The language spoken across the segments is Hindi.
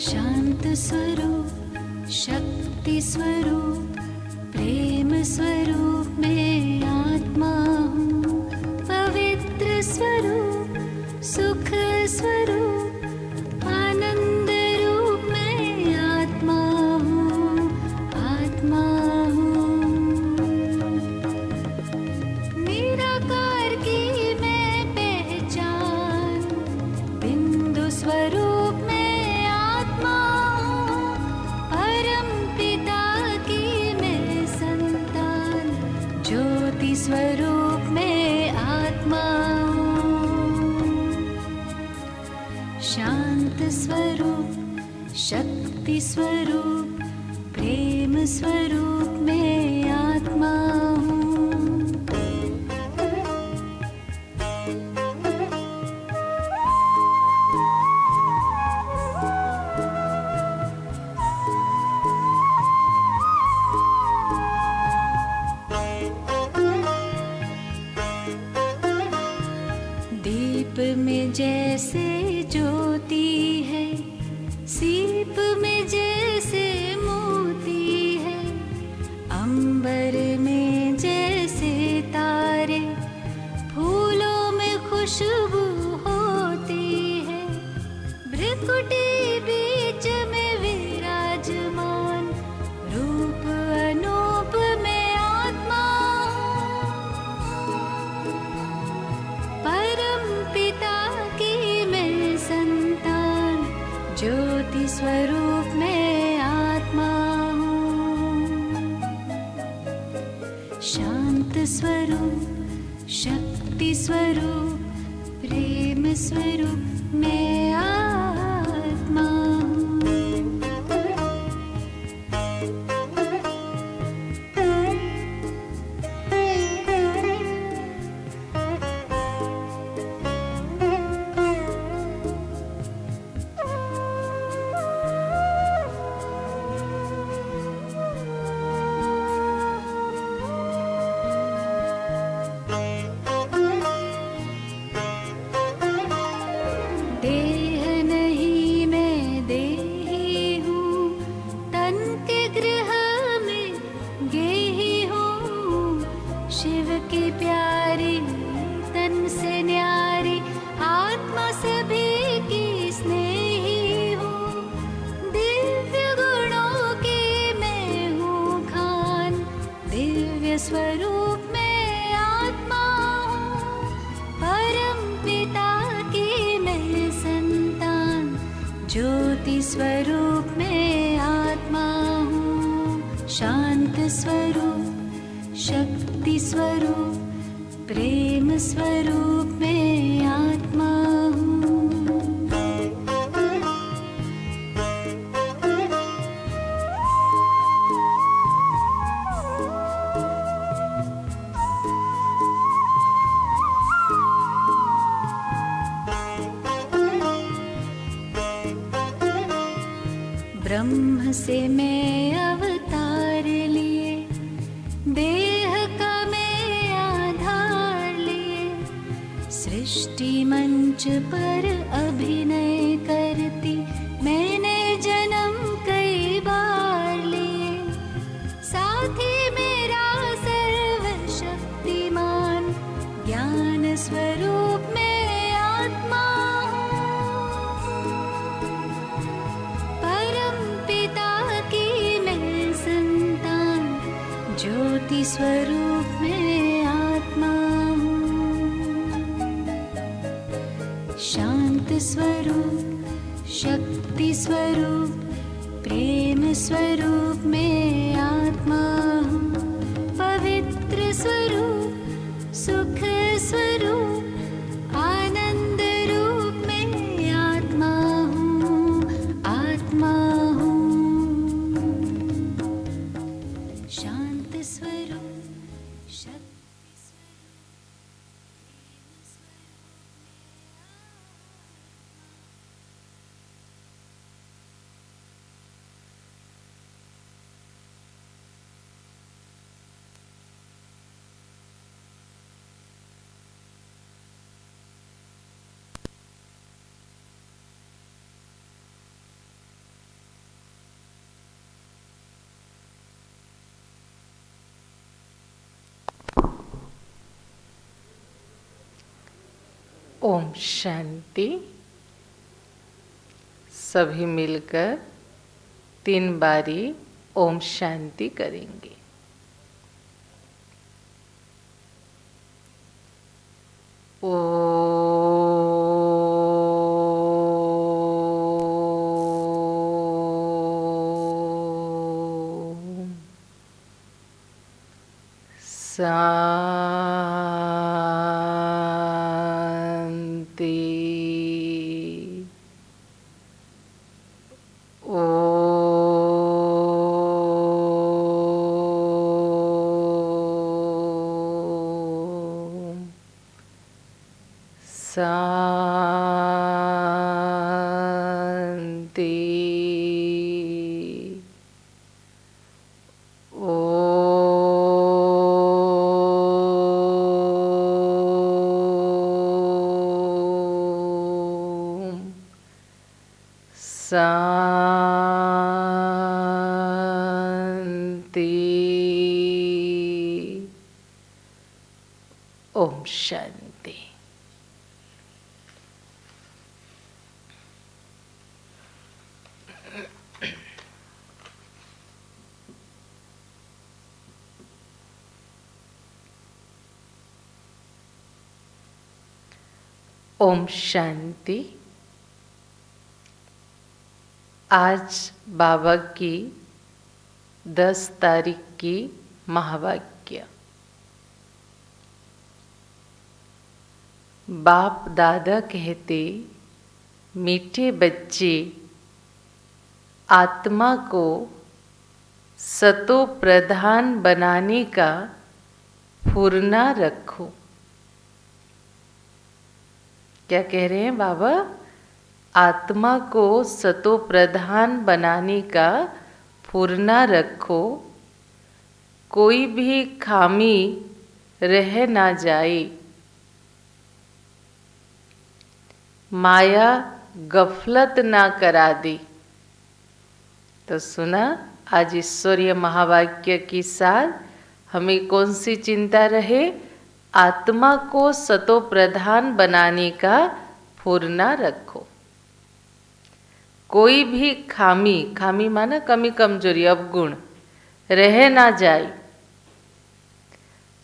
शांत स्वरूप, शक्ति स्वरूप, प्रेम स्वरूप में आत्मा हूँ। पवित्र स्वरूप, सुख स्वरूप, आनंद रूप में आत्मा हूँ, आत्मा हूँ। निराकार की मैं पहचान, बिंदु स्वरूप में आत्मा हूँ। परम पिता की मैं संतान, ज्योति स्वरूप में आत्मा हूँ। शांत स्वरूप, शक्ति स्वरूप, प्रेम स्वरूप में आत्मा हूँ। दीप में जैसे ज्योति है, सीप में जैसे मोती है, अंबर में जैसे तारे, फूलों में खुशबू होती है। भ्रिकुटी बीच में विराजमान, रूप अनूप में आत्मा हूँ। परम पिता की मैं संतान, ज्योति स्वरूप में आत्मा हूँ। शांत स्वरूप, शक्ति स्वरूप, प्रेम स्वरूप में आत्मा हूँ। देह नहीं मैं देही हूँ, तन के गृह में गेही हूँ। शिव की प्यारी, तन से न्यारी, आत्मा सभी की स्नेही हूँ। दिव्य गुणों की मैं हूँ खान, दिव्य स्वरूप में आत्मा हूँ। परम पिता की मैं संतान, ज्योति स्वरूप में आत्मा हूँ। शांत स्वरूप, शक्ति स्वरूप, प्रेम स्वरूप में आत्मा हूँ। ब्रह्म से मैं अवतार लिए, देह का मैं आधार लिए। सृष्टि मंच पर अभिनय करती मैंने जन्म कई बार लिए। साथी मेरा सर्वशक्तिमान, ज्ञान स्वरूप में आत्मा हूँ। परम पिता की मैं संतान, ज्योति स्वरूप में आत्मा हूँ। शांत स्वरूप, शक्ति स्वरूप, प्रेम स्वरूप में आत्मा हूँ। पवित्र स्वरूप, सुख स्वरूप, आनंद रूप में आत्मा हूँ, आत्मा हूँ। शांत स्वरूप, शक्ति स्वरूप, प्रेम स्वरूप ओम शांति। सभी मिलकर 3 बारी ओम शांति करेंगे। शांति। शांति। शांति। ओम शांति। ओम शांति। आज बाबा की 10 तारीख की महावाक्य। बाप दादा कहते, मीठे बच्चे, आत्मा को सतो प्रधान बनाने का फुरना रखो। क्या कह रहे हैं बाबा? आत्मा को सतो प्रधान बनाने का फुरना रखो, कोई भी खामी रह ना जाए, माया गफलत ना करा दे। तो सुना, आज ईश्वरीय महावाक्य के साथ हमें कौन सी चिंता रहे? आत्मा को सतो प्रधान बनाने का फुरना रखो। कोई भी खामी, खामी माना कमी कमजोरी अवगुण, रह ना जाए,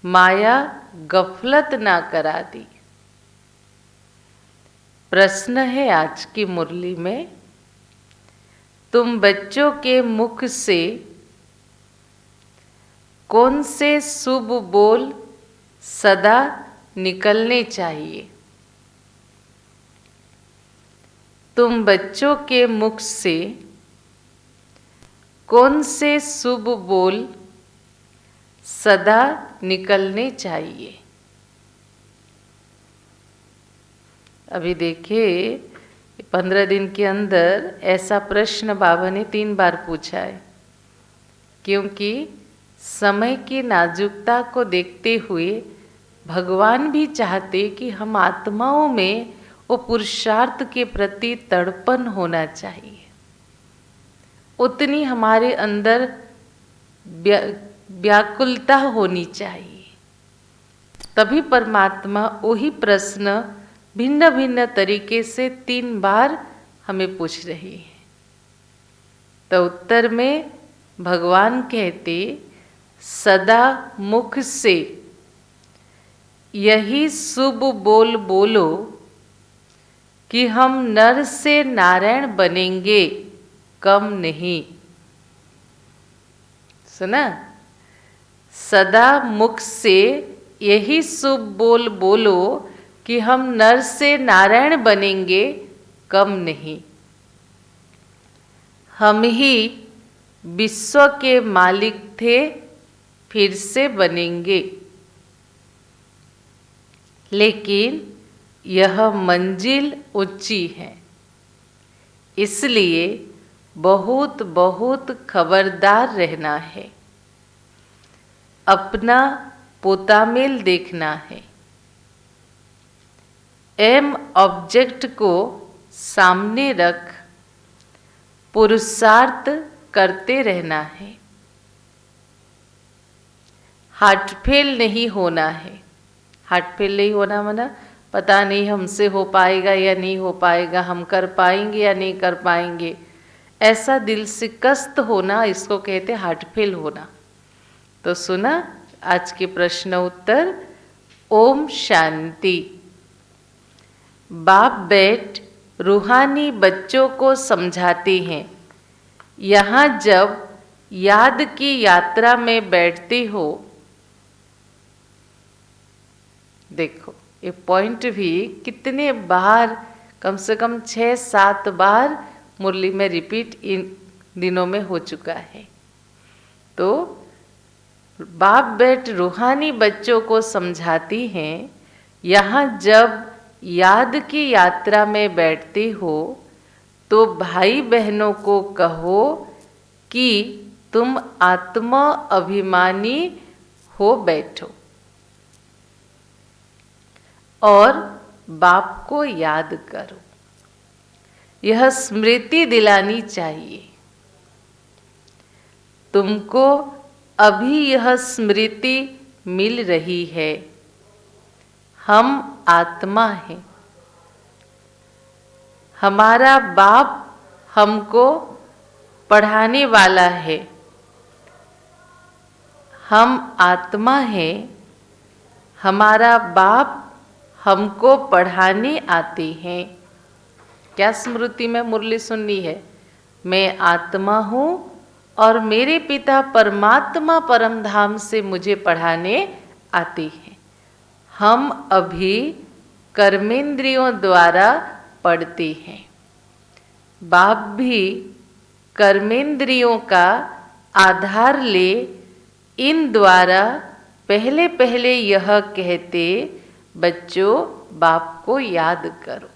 माया गफलत ना करा दी। प्रश्न है आज की मुरली में, तुम बच्चों के मुख से कौन से शुभ बोल सदा निकलने चाहिए? तुम बच्चों के मुख से कौन से शुभ बोल सदा निकलने चाहिए? अभी देखिए, 15 दिन के अंदर ऐसा प्रश्न बाबा ने 3 बार पूछा है, क्योंकि समय की नाजुकता को देखते हुए भगवान भी चाहते कि हम आत्माओं में वो पुरुषार्थ के प्रति तड़पन होना चाहिए, उतनी हमारे अंदर व्याकुलता होनी चाहिए। तभी परमात्मा वही प्रश्न भिन्न भिन्न तरीके से 3 बार हमें पूछ रही है। तो उत्तर में भगवान कहते, सदा मुख से यही शुभ बोल बोलो कि हम नर से नारायण बनेंगे, कम नहीं। सुना? सदा मुख से यही शुभ बोल बोलो कि हम नर से नारायण बनेंगे, कम नहीं। हम ही विश्व के मालिक थे, फिर से बनेंगे, लेकिन यह मंजिल ऊंची है, इसलिए बहुत बहुत खबरदार रहना है, अपना पोतामेल देखना है, एम ऑब्जेक्ट को सामने रख पुरुषार्थ करते रहना है, हार्ट फेल नहीं होना है। हार्ट फेल नहीं होना माना पता नहीं हमसे हो पाएगा या नहीं हो पाएगा, हम कर पाएंगे या नहीं कर पाएंगे, ऐसा दिल से कष्ट होना, इसको कहते हार्ट फेल होना। तो सुना आज के प्रश्न उत्तर। ओम शांति। बाप बेट रूहानी बच्चों को समझाते हैं, यहाँ जब याद की यात्रा में बैठती हो, देखो ये पॉइंट भी कितने बार, कम से कम 6-7 बार मुरली में रिपीट इन दिनों में हो चुका है। तो बाप बेट रूहानी बच्चों को समझाती हैं, यहाँ जब याद की यात्रा में बैठती हो तो भाई बहनों को कहो कि तुम आत्मा अभिमानी हो बैठो और बाप को याद करो। यह स्मृति दिलानी चाहिए तुमको। अभी यह स्मृति मिल रही है, हम आत्मा हैं, हमारा बाप हमको पढ़ाने वाला है, हम आत्मा हैं, हमारा बाप हमको पढ़ाने आते हैं। क्या स्मृति में मुरली सुननी है? मैं आत्मा हूँ और मेरे पिता परमात्मा परम धाम से मुझे पढ़ाने आते हैं। हम अभी कर्मेंद्रियों द्वारा पढ़ते हैं, बाप भी कर्मेंद्रियों का आधार ले इन द्वारा पहले पहले यह कहते, बच्चों बाप को याद करो।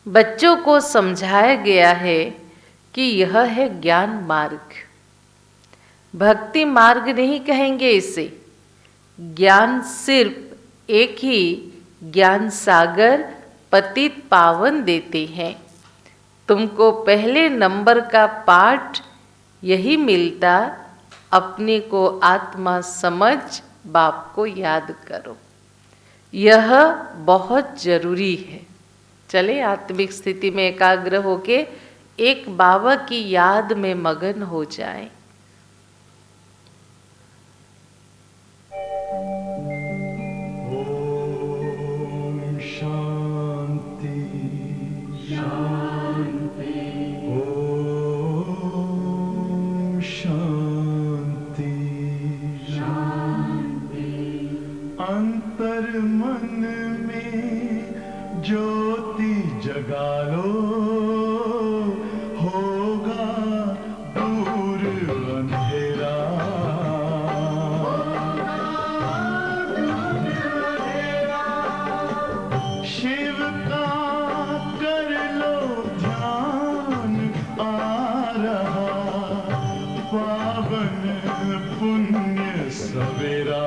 बच्चों को समझाया गया है कि यह है ज्ञान मार्ग, भक्ति मार्ग नहीं कहेंगे इसे। ज्ञान सिर्फ एक ही ज्ञान सागर पतित पावन देते हैं। तुमको पहले नंबर का पाठ यही मिलता, अपने को आत्मा समझ बाप को याद करो। यह बहुत जरूरी है। चले आत्मिक स्थिति में एकाग्र होके एक बाबा की याद में मगन हो जाएं। ओम शांति शांति। ओम शांति शांति। अंतर मन में ज्योति जगा लो, होगा दूर अंधेरा। शिव का कर लो ध्यान, आ रहा पावन पुण्य सवेरा।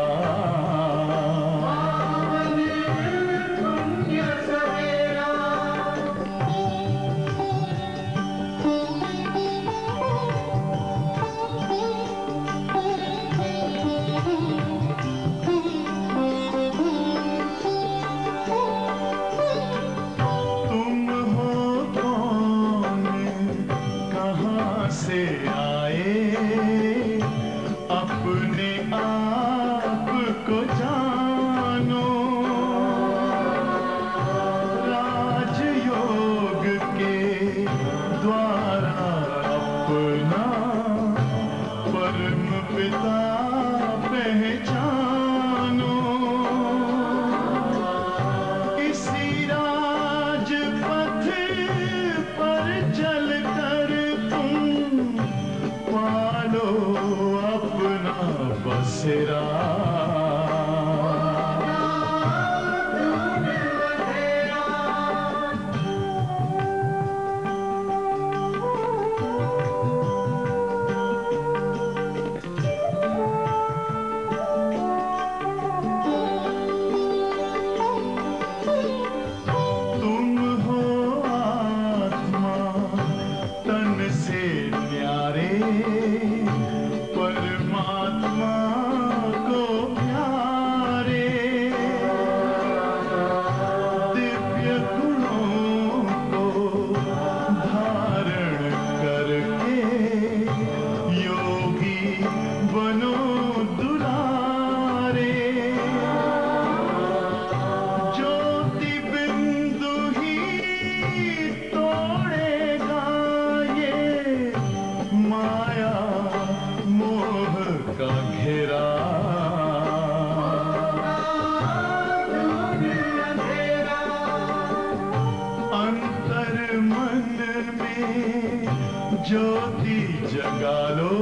ज्योति जगा लो,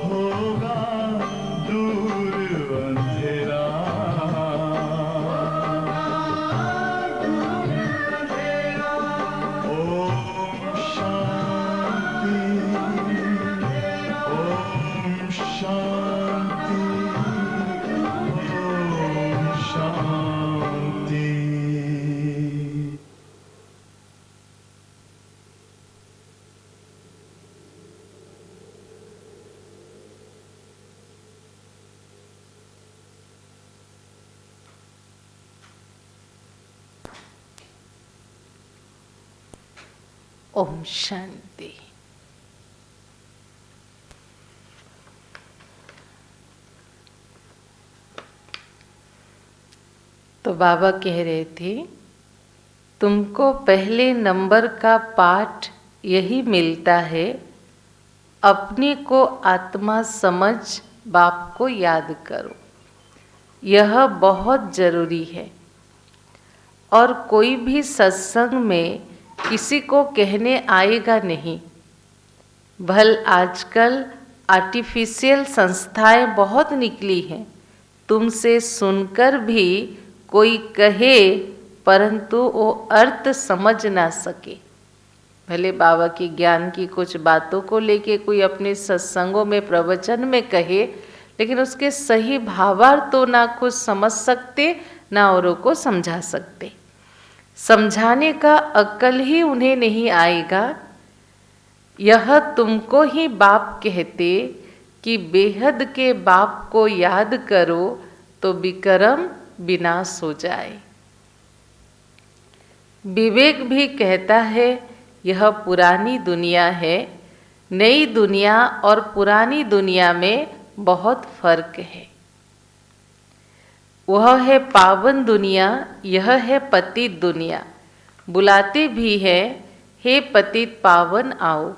होगा दूर अंधेरा। ओम शांति, ओम शांति, ओम शांति। ओम शांति। तो बाबा कह रहे थे, तुमको पहले नंबर का पाठ यही मिलता है, अपने को आत्मा समझ बाप को याद करो। यह बहुत जरूरी है। और कोई भी सत्संग में किसी को कहने आएगा नहीं। भल आजकल आर्टिफिशियल संस्थाएं बहुत निकली हैं, तुमसे सुनकर भी कोई कहे परंतु वो अर्थ समझ ना सके। भले बाबा की ज्ञान की कुछ बातों को लेके कोई अपने सत्संगों में प्रवचन में कहे, लेकिन उसके सही भावार्थ तो ना खुद समझ सकते ना औरों को समझा सकते। समझाने का अक्ल ही उन्हें नहीं आएगा। यह तुमको ही बाप कहते कि बेहद के बाप को याद करो तो विक्रम विनाश हो जाए। विवेक भी कहता है यह पुरानी दुनिया है, नई दुनिया और पुरानी दुनिया में बहुत फर्क है। वह है पावन दुनिया, यह है पतित दुनिया। बुलाते भी है, हे पतित पावन आओ,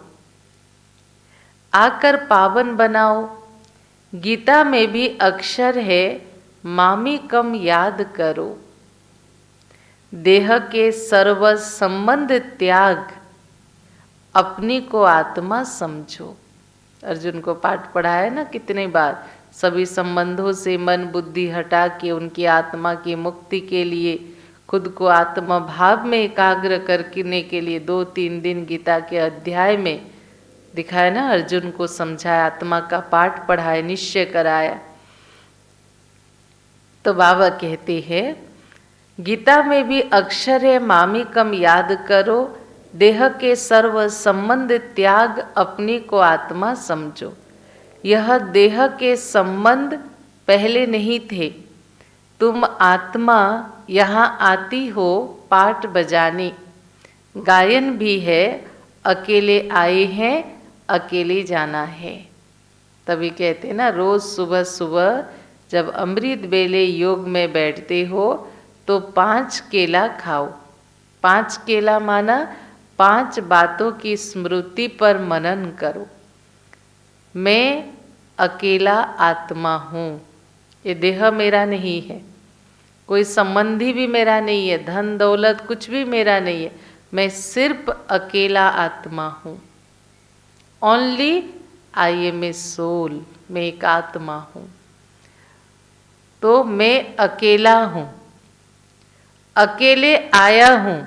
आकर पावन बनाओ। गीता में भी अक्षर है, मामी कम याद करो। देह के सर्व संबंध त्याग, अपनी को आत्मा समझो। अर्जुन को पाठ पढ़ाया ना कितने बार, सभी संबंधों से मन बुद्धि हटा के उनकी आत्मा की मुक्ति के लिए खुद को आत्मा भाव में एकाग्र करने के लिए 2-3 दिन गीता के अध्याय में दिखाया ना, अर्जुन को समझाया, आत्मा का पाठ पढ़ाया, निश्चय कराया। तो बाबा कहते हैं गीता में भी अक्षर है, मामी कम याद करो। देह के सर्व संबंध त्याग, अपनी को आत्मा समझो। यह देह के संबंध पहले नहीं थे। तुम आत्मा यहाँ आती हो पाठ बजाने, गायन भी है, अकेले आए हैं अकेले जाना है। तभी कहते हैं ना, रोज सुबह सुबह जब अमृत बेले योग में बैठते हो तो 5 केला खाओ। 5 केला माना 5 बातों की स्मृति पर मनन करो। मैं अकेला आत्मा हूँ, ये देह मेरा नहीं है, कोई संबंधी भी मेरा नहीं है, धन दौलत कुछ भी मेरा नहीं है, मैं सिर्फ अकेला आत्मा हूँ। Only I am a soul, मैं एक आत्मा हूँ। तो मैं अकेला हूँ, अकेले आया हूँ।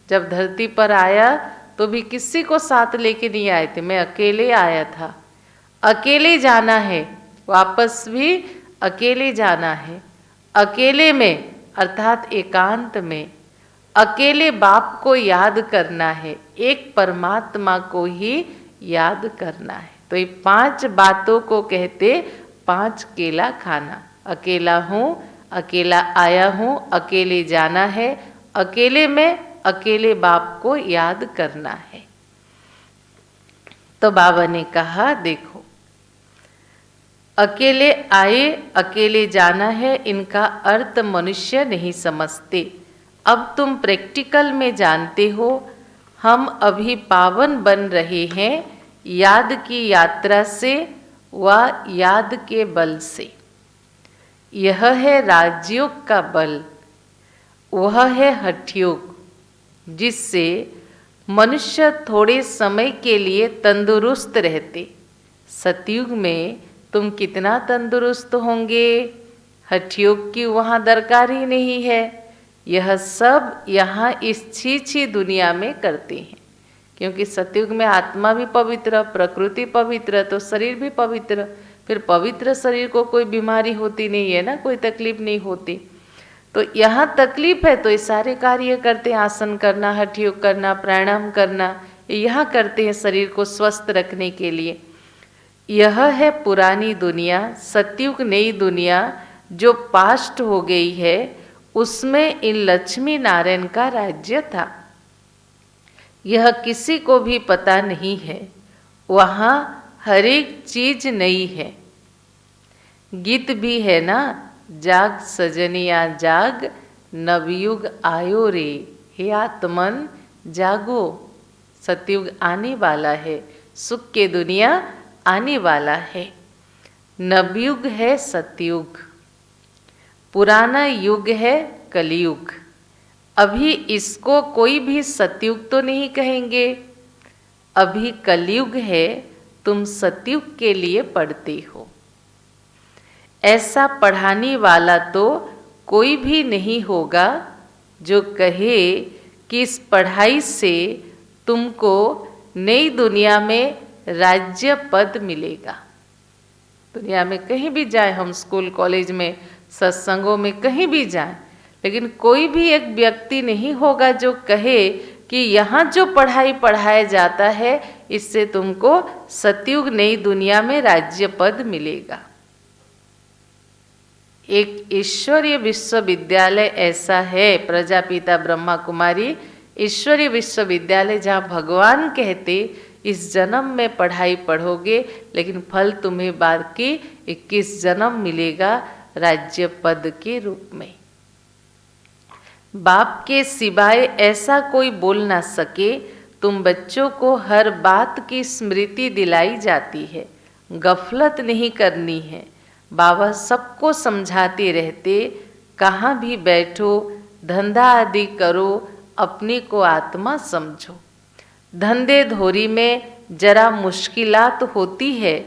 जब धरती पर आया तो भी किसी को साथ लेके नहीं आए थे, मैं अकेले आया था। अकेले जाना है, वापस भी अकेले जाना है। अकेले में अर्थात एकांत में अकेले बाप को याद करना है, एक परमात्मा को ही याद करना है। तो ये 5 बातों को कहते 5 केला खाना। अकेला हूँ, अकेला आया हूँ, अकेले जाना है, अकेले में अकेले बाप को याद करना है। तो बाबा ने कहा देखो, अकेले आए अकेले जाना है, इनका अर्थ मनुष्य नहीं समझते। अब तुम प्रैक्टिकल में जानते हो। हम अभी पावन बन रहे हैं याद की यात्रा से व याद के बल से। यह है राजयोग का बल, वह है हठयोग, जिससे मनुष्य थोड़े समय के लिए तंदुरुस्त रहते। सतयुग में तुम कितना तंदुरुस्त होंगे, हठयोग की वहाँ दरकार ही नहीं है। यह सब यहाँ इस छी दुनिया में करते हैं, क्योंकि सतयुग में आत्मा भी पवित्र, प्रकृति पवित्र, तो शरीर भी पवित्र। फिर पवित्र शरीर को कोई बीमारी होती नहीं है ना, कोई तकलीफ नहीं होती। तो यहाँ तकलीफ है तो ये सारे कार्य करते हैं, आसन करना, हठयोग करना, प्राणायाम करना, यहाँ करते हैं शरीर को स्वस्थ रखने के लिए। यह है पुरानी दुनिया। सतयुग नई दुनिया जो पास्ट हो गई है, उसमें इन लक्ष्मी नारायण का राज्य था। यह किसी को भी पता नहीं है। वहाँ हर एक चीज नई है। गीत भी है ना, जाग सजनिया जाग, नवयुग आयो रे, हे आत्मन जागो। सतयुग आने वाला है, सुख के दुनिया आने वाला है। नवयुग है सतयुग, पुराना युग है कलयुग। अभी इसको कोई भी सतयुग तो नहीं कहेंगे, अभी कलयुग है, तुम सतयुग के लिए पढ़ते हो। ऐसा पढ़ाने वाला तो कोई भी नहीं होगा जो कहे कि इस पढ़ाई से तुमको नई दुनिया में राज्य पद मिलेगा। दुनिया में कहीं भी जाए, हम स्कूल कॉलेज में, सत्संगों में कहीं भी जाए, लेकिन कोई भी एक व्यक्ति नहीं होगा जो कहे कि यहाँ जो पढ़ाई पढ़ाया जाता है इससे तुमको सतयुग नई दुनिया में राज्य पद मिलेगा। एक ईश्वरीय विश्वविद्यालय ऐसा है, प्रजापिता ब्रह्मा कुमारी ईश्वरीय विश्वविद्यालय, जहाँ भगवान कहते इस जन्म में पढ़ाई पढ़ोगे, लेकिन फल तुम्हें बाकी 21 जन्म मिलेगा राज्य पद के रूप में। बाप के सिवाय ऐसा कोई बोल ना सके। तुम बच्चों को हर बात की स्मृति दिलाई जाती है, गफलत नहीं करनी है। बाबा सबको समझाते रहते, कहाँ भी बैठो, धंधा आदि करो, अपने को आत्मा समझो। धंधे धोरी में जरा मुश्किलात होती है,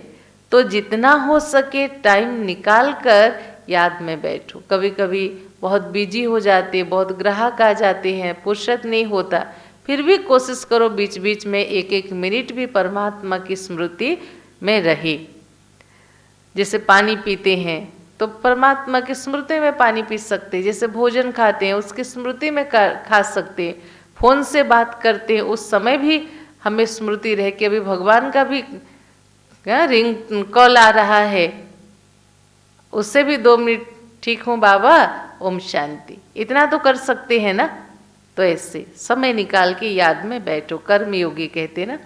तो जितना हो सके टाइम निकाल कर याद में बैठो। कभी कभी बहुत बिजी हो जाते, बहुत ग्राहक आ जाते हैं, फुर्सत नहीं होता, फिर भी कोशिश करो बीच बीच में एक एक मिनट भी परमात्मा की स्मृति में रहे। जैसे पानी पीते हैं तो परमात्मा की स्मृति में पानी पी सकते हैं, जैसे भोजन खाते हैं उसकी स्मृति में खा सकते हैं, फोन से बात करते हैं उस समय भी हमें स्मृति रहे कि अभी भगवान का भी रिंग कॉल आ रहा है, उससे भी 2 मिनट ठीक हूँ बाबा, ओम शांति, इतना तो कर सकते हैं ना। तो ऐसे समय निकाल के याद में बैठो, कर्मयोगी कहते ना,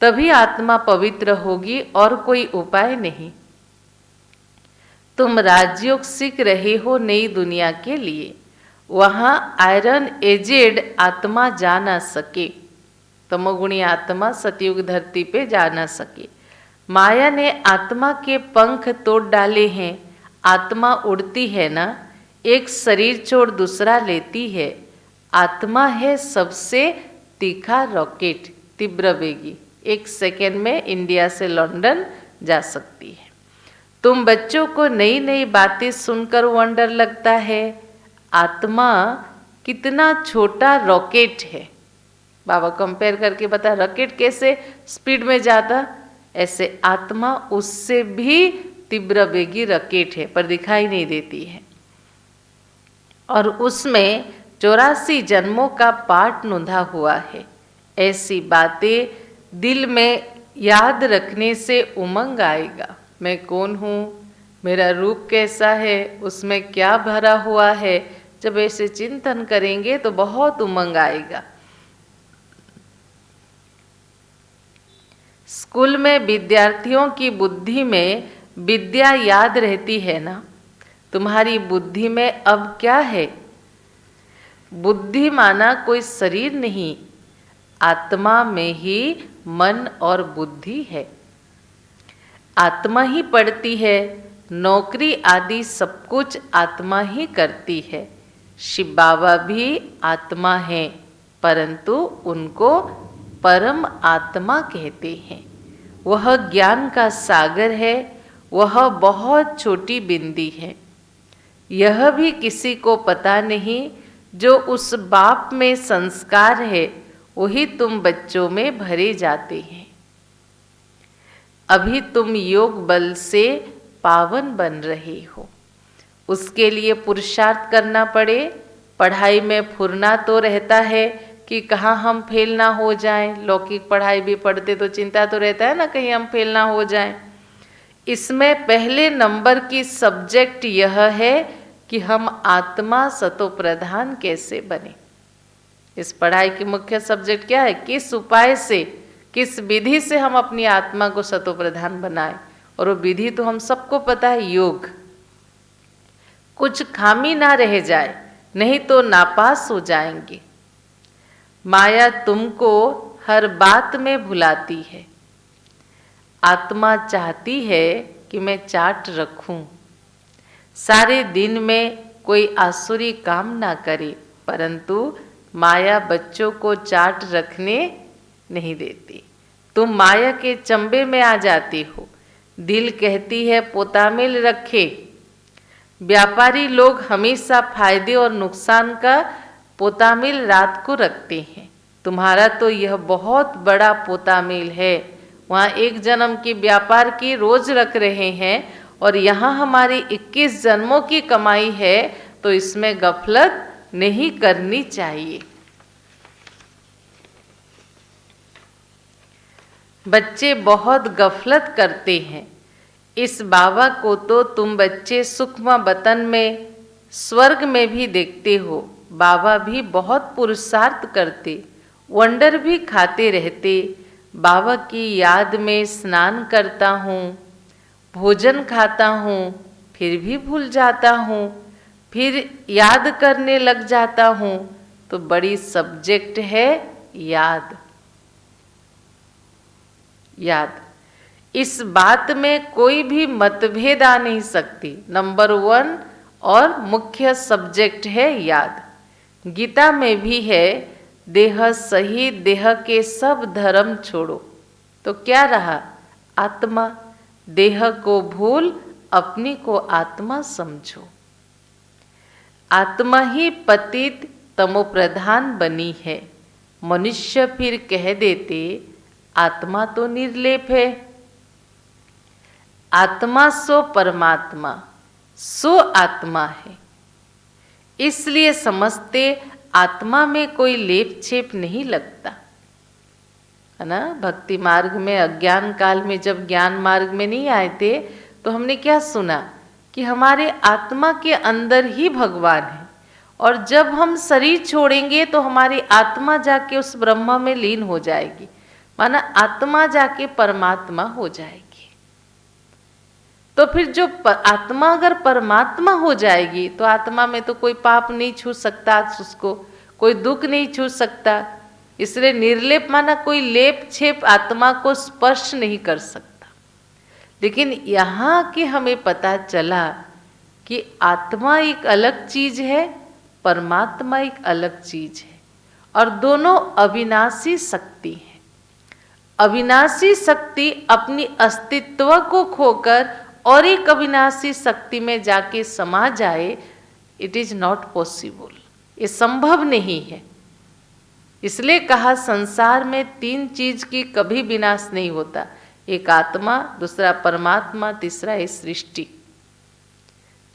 तभी आत्मा पवित्र होगी, और कोई उपाय नहीं। तुम राजयोग सीख रहे हो नई दुनिया के लिए, वहाँ आयरन एजेड आत्मा जा ना सके, तमोगुणी आत्मा सतयुग धरती पे जा ना सके। माया ने आत्मा के पंख तोड़ डाले हैं, आत्मा उड़ती है ना, एक शरीर छोड़ दूसरा लेती है। आत्मा है सबसे तीखा रॉकेट, तीव्र वेगी, 1 सेकेंड में इंडिया से लंदन जा सकती है। तुम बच्चों को नई नई बातें सुनकर वंडर लगता है, आत्मा कितना छोटा रॉकेट है। बाबा कंपेयर करके बता, रॉकेट कैसे स्पीड में जाता, ऐसे आत्मा उससे भी तीव्र वेगी रॉकेट है, पर दिखाई नहीं देती है। और उसमें 84 जन्मों का पाठ नोंधा हुआ है। ऐसी बातें दिल में याद रखने से उमंग आएगा। मैं कौन हूँ, मेरा रूप कैसा है, उसमें क्या भरा हुआ है, जब ऐसे चिंतन करेंगे तो बहुत उमंग आएगा। स्कूल में विद्यार्थियों की बुद्धि में विद्या याद रहती है ना, तुम्हारी बुद्धि में अब क्या है? बुद्धि माना कोई शरीर नहीं, आत्मा में ही मन और बुद्धि है। आत्मा ही पढ़ती है, नौकरी आदि सब कुछ आत्मा ही करती है। शिव बाबा भी आत्मा है, परंतु उनको परम आत्मा कहते हैं। वह ज्ञान का सागर है, वह बहुत छोटी बिंदी है। यह भी किसी को पता नहीं, जो उस बाप में संस्कार है वही तुम बच्चों में भरे जाते हैं। अभी तुम योग बल से पावन बन रहे हो, उसके लिए पुरुषार्थ करना पड़े। पढ़ाई में फुरना तो रहता है कि कहाँ हम फेल ना हो जाएं। लौकिक पढ़ाई भी पढ़ते तो चिंता तो रहता है ना, कहीं हम फेल ना हो जाएं। इसमें पहले नंबर की सब्जेक्ट यह है कि हम आत्मा सतो प्रधान कैसे बने। इस पढ़ाई की मुख्य सब्जेक्ट क्या है? किस उपाय से, किस विधि से हम अपनी आत्मा को सतो प्रधान बनाएं। और वो विधि तो हम सबको पता है, योग। कुछ खामी ना रह जाए, नहीं तो नापास हो जाएंगे। माया तुमको हर बात में भुलाती है। आत्मा चाहती है कि मैं चाट रखूं, सारे दिन में कोई आसुरी काम ना करे, परंतु माया बच्चों को चाट रखने नहीं देती। तुम माया के चंबे में आ जाती हो। दिल कहती है पोतामिल रखे। व्यापारी लोग हमेशा फायदे और नुकसान का पोतामिल रात को रखते हैं। तुम्हारा तो यह बहुत बड़ा पोतामिल है। वहाँ एक जन्म की व्यापार की रोज रख रहे हैं और यहाँ हमारी 21 जन्मों की कमाई है, तो इसमें गफलत नहीं करनी चाहिए। बच्चे बहुत गफलत करते हैं। इस बाबा को तो तुम बच्चे सूक्ष्म बतन में, स्वर्ग में भी देखते हो। बाबा भी बहुत पुरुषार्थ करते, वंडर भी खाते रहते। बाबा की याद में स्नान करता हूँ, भोजन खाता हूँ, फिर भी भूल जाता हूँ, फिर याद करने लग जाता हूँ। तो बड़ी सब्जेक्ट है याद। याद, इस बात में कोई भी मतभेद आ नहीं सकती। नंबर 1 और मुख्य सब्जेक्ट है याद। गीता में भी है, देह सहित देह के सब धर्म छोड़ो। तो क्या रहा? आत्मा। देह को भूल अपनी को आत्मा समझो। आत्मा ही पतित तमोप्रधान बनी है। मनुष्य फिर कह देते आत्मा तो निर्लेप है। आत्मा सो परमात्मा, सो आत्मा है। इसलिए समझते आत्मा में कोई लेप छेप नहीं लगता है ना। भक्ति मार्ग में अज्ञान काल में जब ज्ञान मार्ग में नहीं आए थे, तो हमने क्या सुना कि हमारे आत्मा के अंदर ही भगवान है, और जब हम शरीर छोड़ेंगे तो हमारी आत्मा जाके उस ब्रह्म में लीन हो जाएगी। माना आत्मा जाके परमात्मा हो जाएगी। तो फिर जो आत्मा अगर परमात्मा हो जाएगी, तो आत्मा में तो कोई पाप नहीं छू सकता, उसको कोई दुख नहीं छू सकता। इसलिए निर्लेप माना कोई लेप छेप आत्मा को स्पर्श नहीं कर सकता। लेकिन यहाँ के हमें पता चला कि आत्मा एक अलग चीज है, परमात्मा एक अलग चीज है, और दोनों अविनाशी शक्ति है। अविनाशी शक्ति अपनी अस्तित्व को खोकर और एक अविनाशी शक्ति में जाके समा जाए, इट इज नॉट पॉसिबल। ये संभव नहीं है। इसलिए कहा संसार में 3 चीज की कभी विनाश नहीं होता। एक आत्मा, दूसरा परमात्मा, तीसरा इस सृष्टि।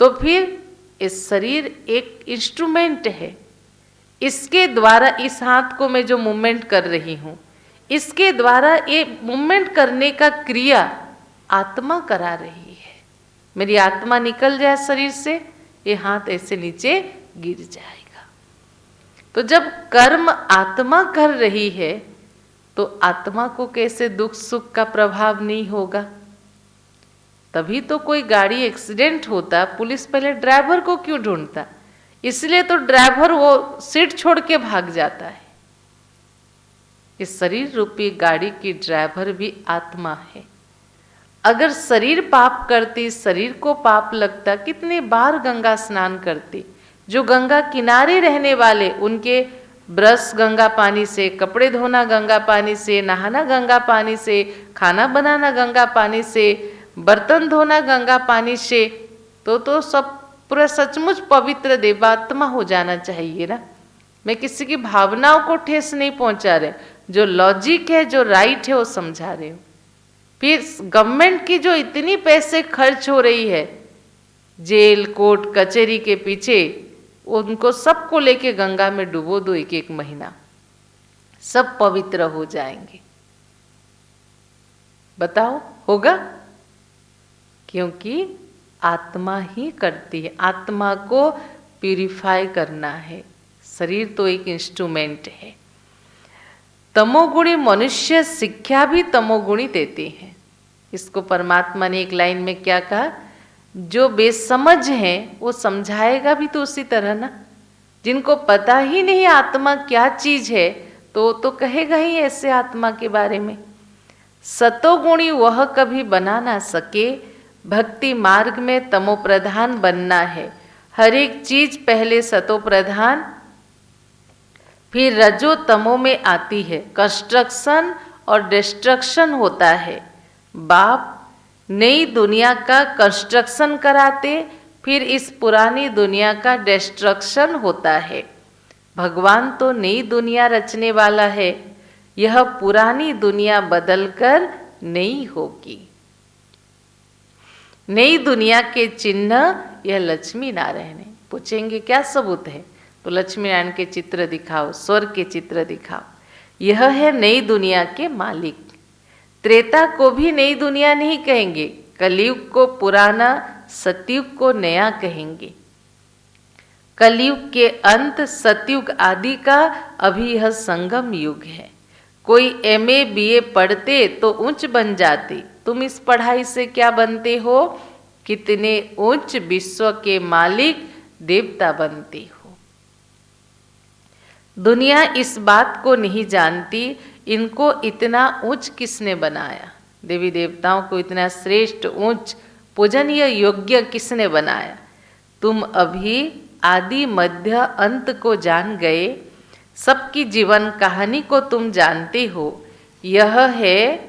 तो फिर इस शरीर एक इंस्ट्रूमेंट है। इसके द्वारा इस हाथ को मैं जो मूवमेंट कर रही हूँ, इसके द्वारा ये मूवमेंट करने का क्रिया आत्मा करा रही है। मेरी आत्मा निकल जाए शरीर से, ये हाथ ऐसे नीचे गिर जाएगा। तो जब कर्म आत्मा कर रही है, तो आत्मा को कैसे दुख सुख का प्रभाव नहीं होगा? तभी तो कोई गाड़ी एक्सीडेंट होता, पुलिस पहले ड्राइवर को क्यों ढूंढता? इसलिए तो ड्राइवर वो सीट छोड़ के भाग जाता है। इस शरीर रूपी गाड़ी की ड्राइवर भी आत्मा है। अगर शरीर पाप करती, शरीर को पाप लगता, कितने बार गंगा स्नान करती। जो गंगा किनारे रहने वाले, उनके ब्रश गंगा पानी से, कपड़े धोना गंगा पानी से, नहाना गंगा पानी से, खाना बनाना गंगा पानी से, बर्तन धोना गंगा पानी से, तो सब पूरा सचमुच पवित्र देवात्मा हो जाना चाहिए ना। मैं किसी की भावनाओं को ठेस नहीं पहुंचा रहे, जो लॉजिक है, जो राइट है, वो समझा रहे हो। फिर गवर्नमेंट की जो इतनी पैसे खर्च हो रही है जेल कोर्ट कचहरी के पीछे, उनको सबको लेके गंगा में डुबो दो 1-1 महीना, सब पवित्र हो जाएंगे। बताओ होगा? क्योंकि आत्मा ही करती है, आत्मा को प्यूरिफाई करना है। शरीर तो एक इंस्ट्रूमेंट है। तमोगुणी मनुष्य शिक्षा भी तमोगुणी देते हैं। इसको परमात्मा ने एक लाइन में क्या कहा, जो बेसमझ हैं वो समझाएगा भी तो उसी तरह ना। जिनको पता ही नहीं आत्मा क्या चीज है तो कहेगा ही ऐसे आत्मा के बारे में। सतोगुणी वह कभी बना ना सके, भक्ति मार्ग में तमो प्रधान बनना है। हर एक चीज पहले सतो प्रधान फिर रजो तमो में आती है। कंस्ट्रक्शन और डिस्ट्रक्शन होता है। बाप नई दुनिया का कंस्ट्रक्शन कराते, फिर इस पुरानी दुनिया का डिस्ट्रक्शन होता है। भगवान तो नई दुनिया रचने वाला है, यह पुरानी दुनिया बदलकर नई होगी। नई दुनिया के चिन्ह यह लक्ष्मी नारायण है। पूछेंगे क्या सबूत है, तो लक्ष्मी नारायण के चित्र दिखाओ, स्वर्ग के चित्र दिखाओ। यह है नई दुनिया के मालिक। त्रेता को भी नई दुनिया नहीं कहेंगे, कलयुग को पुराना, सतयुग को नया कहेंगे। कलयुग के अंत, सतयुग आदि का अभी यह संगम युग है। कोई MA BA पढ़ते तो ऊंच बन जाते, तुम इस पढ़ाई से क्या बनते हो? कितने ऊंच विश्व के मालिक देवता बनते हो। दुनिया इस बात को नहीं जानती, इनको इतना ऊंच किसने बनाया? देवी देवताओं को इतना श्रेष्ठ ऊंच पूजनीय योग्य किसने बनाया? तुम अभी आदि मध्य अंत को जान गए, सबकी जीवन कहानी को तुम जानते हो। यह है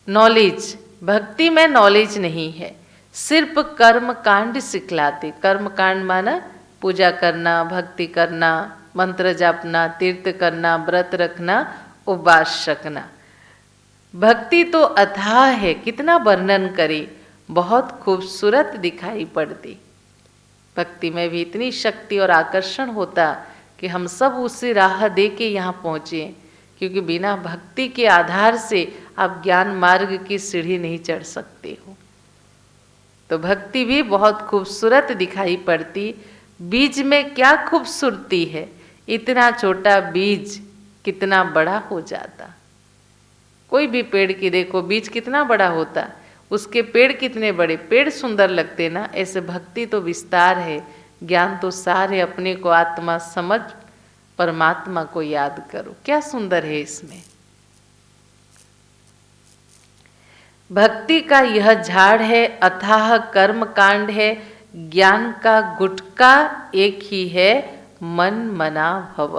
नॉलेज। भक्ति में नॉलेज नहीं है, सिर्फ कर्म कांड सिखलाते। कर्म कांड माना पूजा करना, भक्ति करना, मंत्र जापना, तीर्थ करना, व्रत रखना, उपवास रखना। भक्ति तो अथाह है, कितना वर्णन करे, बहुत खूबसूरत दिखाई पड़ती। भक्ति में भी इतनी शक्ति और आकर्षण होता कि हम सब उसी राह दे के यहाँ पहुँचे, क्योंकि बिना भक्ति के आधार से आप ज्ञान मार्ग की सीढ़ी नहीं चढ़ सकते हो। तो भक्ति भी बहुत खूबसूरत दिखाई पड़ती। बीज में क्या खूबसूरती है, इतना छोटा बीज कितना बड़ा हो जाता। कोई भी पेड़ की देखो, बीज कितना बड़ा होता, उसके पेड़ कितने बड़े, पेड़ सुंदर लगते ना। ऐसे भक्ति तो विस्तार है, ज्ञान तो सार है। अपने को आत्मा समझ, परमात्मा को याद करो, क्या सुंदर है इसमें। भक्ति का यह झाड़ है, अथाह कर्म कांड है। ज्ञान का गुटका एक ही है, मन मना भव।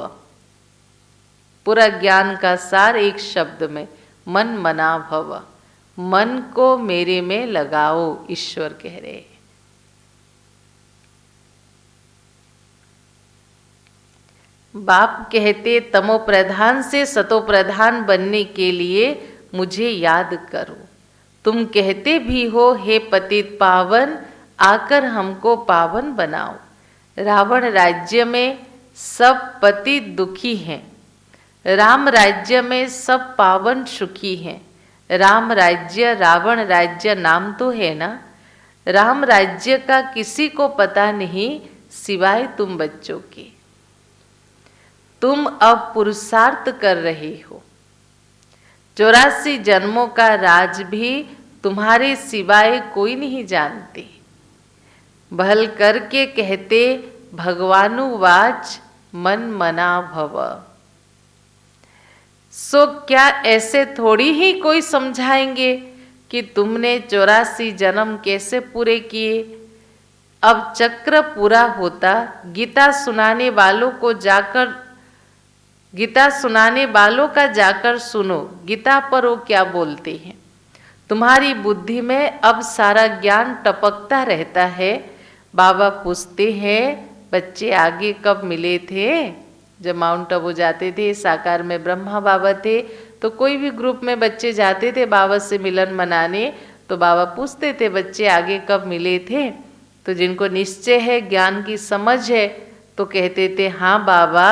पूरा ज्ञान का सार एक शब्द में, मन मना भव। मन को मेरे में लगाओ, ईश्वर कह रहे हैं। बाप कहते तमो प्रधान से सतो प्रधान बनने के लिए मुझे याद करो। तुम कहते भी हो हे पतित पावन, आकर हमको पावन बनाओ। रावण राज्य में सब पतित दुखी हैं, राम राज्य में सब पावन सुखी हैं। राम राज्य, रावण राज्य नाम तो है ना। राम राज्य का किसी को पता नहीं सिवाय तुम बच्चों के। तुम अब पुरुषार्थ कर रहे हो। 84 जन्मों का राज भी तुम्हारे सिवाय कोई नहीं जानते। भल करके कहते भगवानुवाच मन मना भव। सो क्या ऐसे थोड़ी ही कोई समझाएंगे कि तुमने 84 जन्म कैसे पूरे किए। अब चक्र पूरा होता, गीता सुनाने वालों को जाकर गीता सुनाने वालों का जाकर सुनो, गीता पर वो क्या बोलते हैं। तुम्हारी बुद्धि में अब सारा ज्ञान टपकता रहता है। बाबा पूछते हैं, बच्चे आगे कब मिले थे? जब माउंट आबू जाते थे, साकार में ब्रह्मा बाबा थे, तो कोई भी ग्रुप में बच्चे जाते थे बाबा से मिलन मनाने, तो बाबा पूछते थे बच्चे आगे कब मिले थे। तो जिनको निश्चय है, ज्ञान की समझ है, तो कहते थे हाँ बाबा,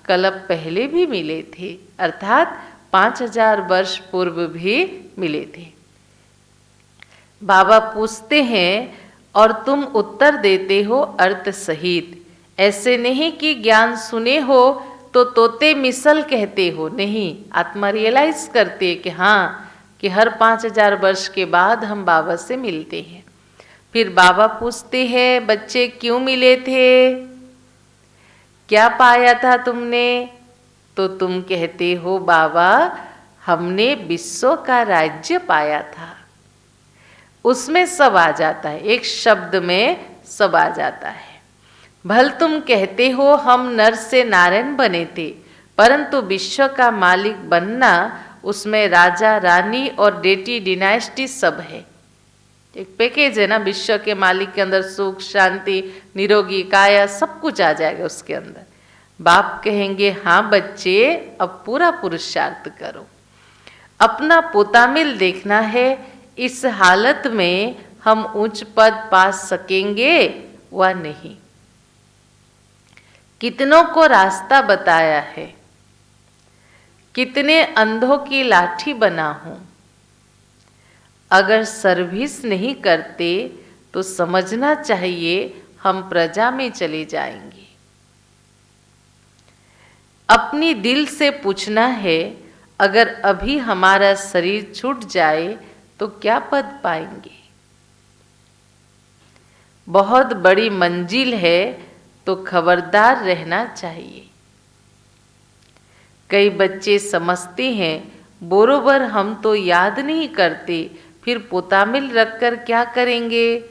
कल पहले भी मिले थे, अर्थात 5000 वर्ष पूर्व भी मिले थे। बाबा पूछते हैं और तुम उत्तर देते हो अर्थ सहित। ऐसे नहीं कि ज्ञान सुने हो तो तोते मिसल कहते हो, नहीं, आत्मा रियलाइज करते कि हाँ, कि हर 5000 वर्ष के बाद हम बाबा से मिलते हैं। फिर बाबा पूछते हैं बच्चे क्यों मिले थे, क्या पाया था तुमने? तो तुम कहते हो बाबा, हमने विश्व का राज्य पाया था। उसमें सब आ जाता है, एक शब्द में सब आ जाता है। भल तुम कहते हो हम नर से नारायण बने थे, परंतु विश्व का मालिक बनना, उसमें राजा रानी और डेटी डिनाइस्टी सब है। एक पैकेज है ना, विश्व के मालिक के अंदर सुख शांति निरोगी काया सब कुछ आ जाएगा उसके अंदर। बाप कहेंगे हाँ बच्चे, अब पूरा पुरुषार्थ करो, अपना पोतामिल देखना है। इस हालत में हम उच्च पद पा सकेंगे व नहीं। कितनों को रास्ता बताया है, कितने अंधों की लाठी बना हूं। अगर सर्विस नहीं करते तो समझना चाहिए हम प्रजा में चले जाएंगे। अपनी दिल से पूछना है, अगर अभी हमारा शरीर छूट जाए तो क्या पद पाएंगे। बहुत बड़ी मंजिल है तो खबरदार रहना चाहिए। कई बच्चे समझते हैं बरोबर हम तो याद नहीं करते, फिर पोतामिल रखकर क्या करेंगे,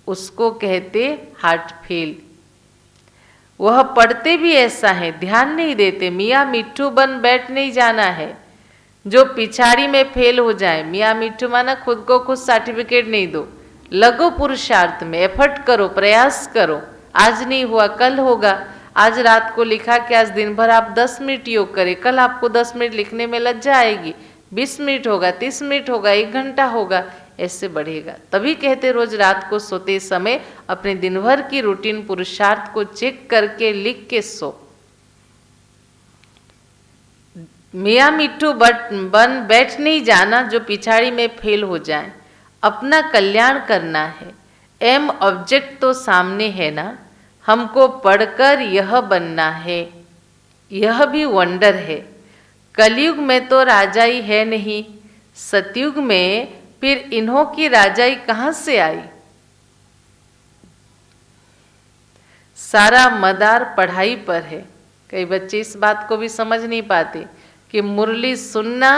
उसको कहते हार्ट फेल। वह पढ़ते भी ऐसा है, ध्यान नहीं देते, मियाँ मिट्ठू बन बैठ नहीं जाना है। जो पिछाड़ी में फेल हो जाए, मियाँ मिट्ठू माना खुद को खुद सर्टिफिकेट नहीं दो, लगो पुरुषार्थ में, एफर्ट करो, प्रयास करो। आज नहीं हुआ कल होगा। आज रात को लिखा कि आज दिन भर आप 10 मिनट योग करें, कल आपको 10 मिनट लिखने में लज्जा आएगी, 20 मिनट होगा, 30 मिनट होगा, 1 घंटा होगा, ऐसे बढ़ेगा। तभी कहते रोज रात को सोते समय अपने दिन भर की रूटीन पुरुषार्थ को चेक करके लिख के सो। मियाँ मिट्ठू बन बैठ नहीं जाना जो पिछाड़ी में फेल हो जाए। अपना कल्याण करना है, एम ऑब्जेक्ट तो सामने है ना, हमको पढ़कर यह बनना है। यह भी वंडर है, कलयुग में तो राजाई है नहीं, सतयुग में फिर इन्हों की राजाई कहाँ से आई। सारा मदार पढ़ाई पर है। कई बच्चे इस बात को भी समझ नहीं पाते कि मुरली सुनना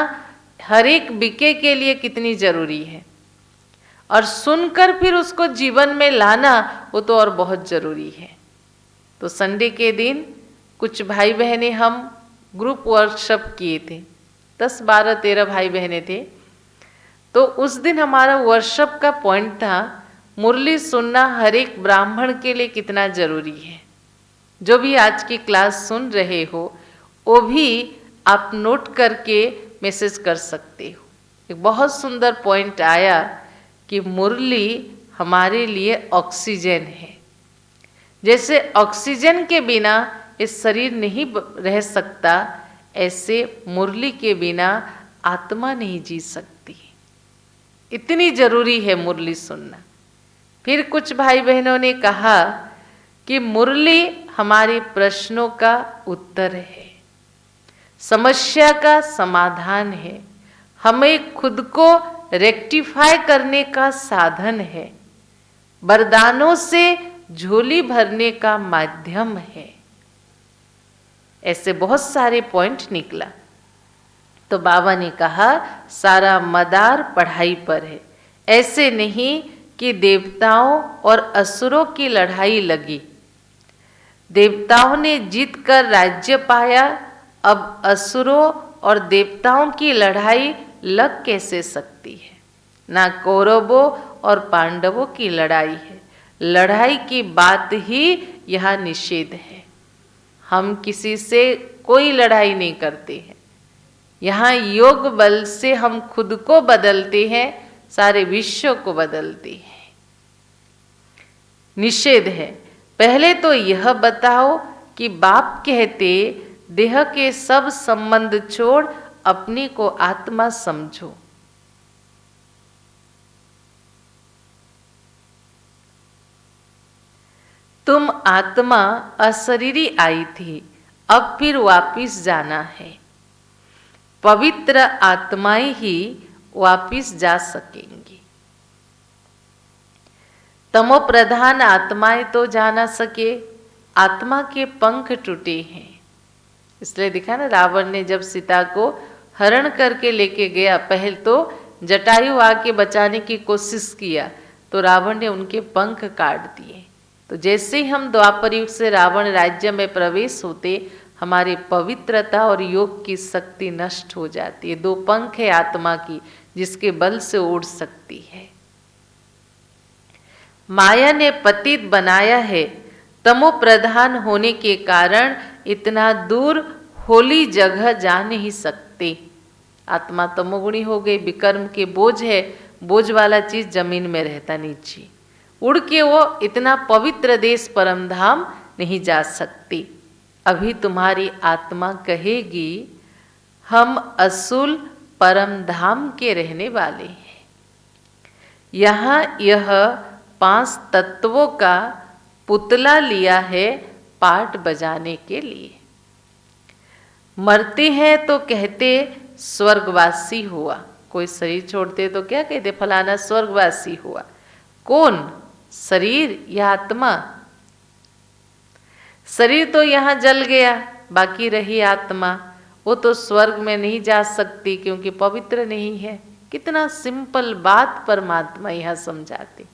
हर एक बीके के लिए कितनी जरूरी है, और सुनकर फिर उसको जीवन में लाना वो तो और बहुत जरूरी है। तो संडे के दिन कुछ भाई बहनें हम ग्रुप वर्कशॉप किए थे, 10, 12, 13 भाई बहनें थे। तो उस दिन हमारा वर्कशॉप का पॉइंट था मुरली सुनना हर एक ब्राह्मण के लिए कितना जरूरी है। जो भी आज की क्लास सुन रहे हो वो भी आप नोट करके मैसेज कर सकते हो। एक बहुत सुंदर पॉइंट आया कि मुरली हमारे लिए ऑक्सीजन है। जैसे ऑक्सीजन के बिना ये शरीर नहीं रह सकता, ऐसे मुरली के बिना आत्मा नहीं जी सकती। इतनी जरूरी है मुरली सुनना। फिर कुछ भाई बहनों ने कहा कि मुरली हमारे प्रश्नों का उत्तर है, समस्या का समाधान है, हमें खुद को रेक्टिफाई करने का साधन है, वरदानों से झोली भरने का माध्यम है। ऐसे बहुत सारे पॉइंट निकला। तो बाबा ने कहा सारा मदार पढ़ाई पर है। ऐसे नहीं कि देवताओं और असुरों की लड़ाई लगी, देवताओं ने जीत कर राज्य पाया, अब असुरों और देवताओं की लड़ाई लग कैसे सकती है? ना कौरवों और पांडवों की लड़ाई है। लड़ाई की बात ही यहाँ निषेध है। हम किसी से कोई लड़ाई नहीं करते हैं। यहाँ योग बल से हम खुद को बदलते हैं, सारे विश्व को बदलते हैं। निषेध है। पहले तो यह बताओ कि बाप कहते देह के सब संबंध छोड़ अपनी को आत्मा समझो। तुम आत्मा अशरीरी आई थी, अब फिर वापिस जाना है। पवित्र आत्माएं ही वापिस जा सकेंगी। तमो प्रधान आत्माएं तो जा ना सके, आत्मा के पंख टूटे हैं। इसलिए दिखा ना, रावण ने जब सीता को हरण करके लेके गया, पहले तो जटायु आके बचाने की कोशिश किया तो रावण ने उनके पंख काट दिए। तो जैसे ही हम द्वापर युग से रावण राज्य में प्रवेश होते, हमारी पवित्रता और योग की शक्ति नष्ट हो जाती है। 2 पंख है आत्मा की, जिसके बल से उड़ सकती है। माया ने पतित बनाया है। तमो प्रधान होने के कारण इतना दूर होली जगह जा नहीं सकते। आत्मा तमोगुणी हो गई, विकर्म के बोझ है, बोझ वाला चीज जमीन में रहता नीचे, उड़ के वो इतना पवित्र देश परम धाम नहीं जा सकती। अभी तुम्हारी आत्मा कहेगी हम असुल परम धाम के रहने वाले हैं। यहाँ यह 5 तत्वों का पुतला लिया है पाठ बजाने के लिए। मरते हैं तो कहते स्वर्गवासी हुआ, कोई शरीर छोड़ते तो क्या कहते फलाना स्वर्गवासी हुआ। कौन? शरीर या आत्मा? शरीर तो यहाँ जल गया, बाकी रही आत्मा, वो तो स्वर्ग में नहीं जा सकती क्योंकि पवित्र नहीं है। कितना सिंपल बात परमात्मा यहाँ समझाते।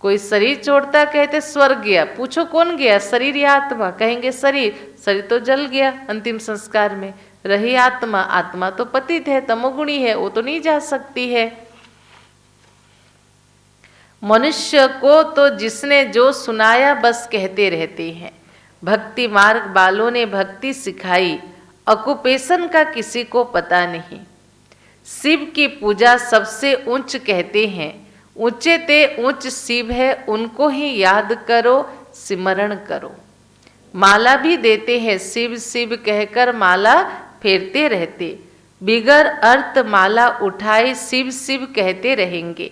कोई शरीर छोड़ता कहते स्वर्ग गया, पूछो कौन गया, शरीर या आत्मा? कहेंगे शरीर, शरीर तो जल गया अंतिम संस्कार में, रही आत्मा, आत्मा तो पतित है, तमोगुणी है, वो तो नहीं जा सकती है। मनुष्य को तो जिसने जो सुनाया बस कहते रहते हैं। भक्ति मार्ग वालों ने भक्ति सिखाई, ऑक्यूपेशन का किसी को पता नहीं। शिव की पूजा सबसे ऊंच कहते हैं, ऊंचे ते ऊंच शिव है, उनको ही याद करो, सिमरण करो। माला भी देते हैं, शिव शिव कहकर माला फेरते रहते, बिगर अर्थ माला उठाए शिव शिव कहते रहेंगे।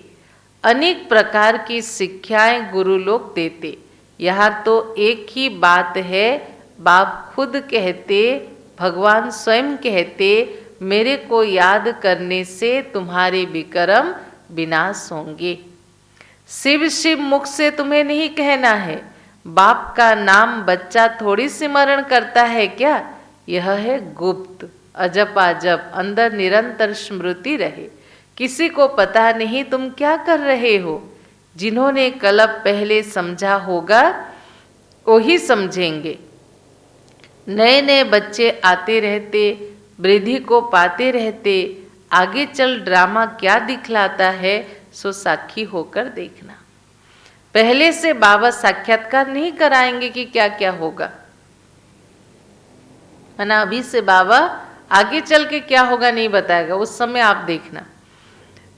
अनेक प्रकार की शिक्षाएं गुरु लोग देते। यहाँ तो एक ही बात है, बाप खुद कहते, भगवान स्वयं कहते, मेरे को याद करने से तुम्हारे विकर्म विनाश होंगे। शिव शिव मुख से तुम्हें नहीं कहना है। बाप का नाम बच्चा थोड़ी सिमरण करता है क्या? यह है गुप्त, अजप अजप, अंदर निरंतर स्मृति रहे। किसी को पता नहीं तुम क्या कर रहे हो। जिन्होंने कल्प पहले समझा होगा वही समझेंगे। नए नए बच्चे आते रहते, वृद्धि को पाते रहते, आगे चल ड्रामा क्या दिखलाता है सो साक्षी होकर देखना। पहले से बाबा साक्षात्कार नहीं कराएंगे कि क्या क्या होगा, है ना। अभी से बाबा आगे चल के क्या होगा नहीं बताएगा, उस समय आप देखना।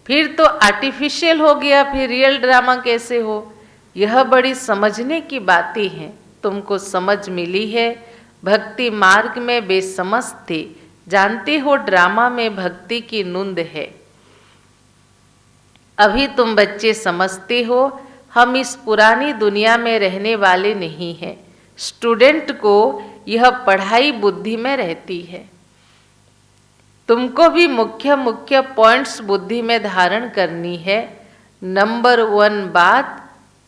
फिर तो आर्टिफिशियल हो गया, फिर रियल ड्रामा कैसे हो। यह बड़ी समझने की बातें हैं। तुमको समझ मिली है। भक्ति मार्ग में बेसमझ थे, जानते हो ड्रामा में भक्ति की नुंद है। अभी तुम बच्चे समझते हो हम इस पुरानी दुनिया में रहने वाले नहीं हैं। स्टूडेंट को यह पढ़ाई बुद्धि में रहती है। तुमको भी मुख्य मुख्य पॉइंट्स बुद्धि में धारण करनी है। नंबर 1 बात,